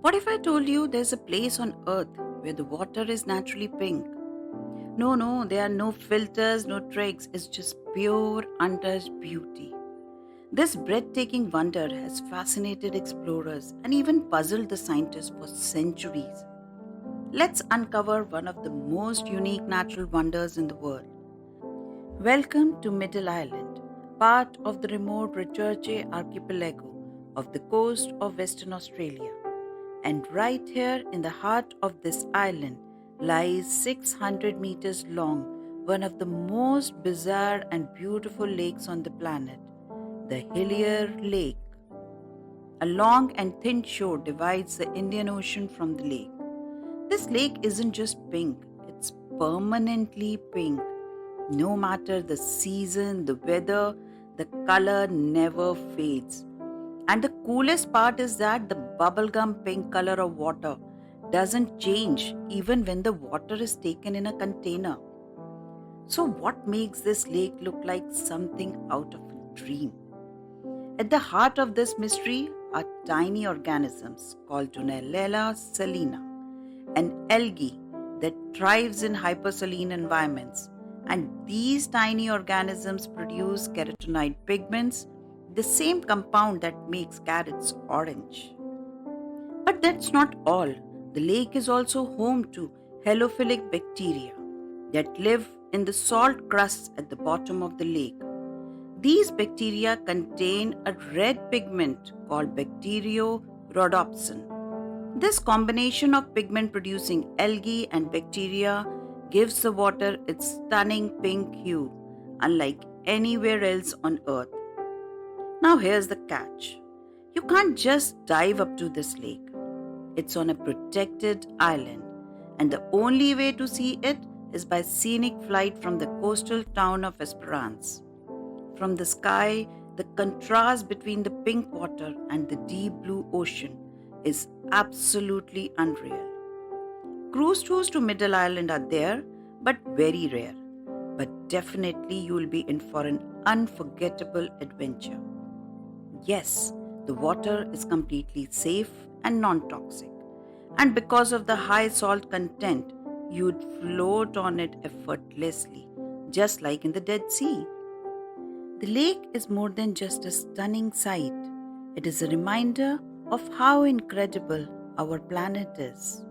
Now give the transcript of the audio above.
What if I told you there's a place on earth where the water is naturally pink? No, no, there are no filters, no tricks. It's just pure, untouched beauty. This breathtaking wonder has fascinated explorers and even puzzled the scientists for centuries. Let's uncover one of the most unique natural wonders in the world. Welcome to Middle Island, part of the remote Recherche archipelago of the coast of Western Australia. And right here in the heart of this island lies 600 meters long, one of the most bizarre and beautiful lakes on the planet, the Hillier Lake. A long and thin shore divides the Indian Ocean from the lake. This lake isn't just pink, it's permanently pink. No matter the season, the weather, the color never fades. And the coolest part is that the bubblegum pink color of water doesn't change even when the water is taken in a container. So, what makes this lake look like something out of a dream? At the heart of this mystery are tiny organisms called Dunella salina, an algae that thrives in hypersaline environments. And these tiny organisms produce carotenoid pigments, the same compound that makes carrots orange. But that's not all. The lake is also home to halophilic bacteria that live in the salt crusts at the bottom of the lake. These bacteria contain a red pigment called bacteriorhodopsin. This combination of pigment producing algae and bacteria gives the water its stunning pink hue, unlike anywhere else on earth. Now, here's the catch: you can't just dive up to this lake. It's on a protected island, and the only way to see it is by scenic flight from the coastal town of Esperance. From the sky, the contrast between the pink water and the deep blue ocean is absolutely unreal. Cruise tours to Middle Island are there, but very rare. But definitely you will be in for an unforgettable adventure. Yes, the water is completely safe and non toxic. And because of the high salt content, you'd float on it effortlessly, just like in the Dead Sea. The lake is more than just a stunning sight, it is a reminder of how incredible our planet is.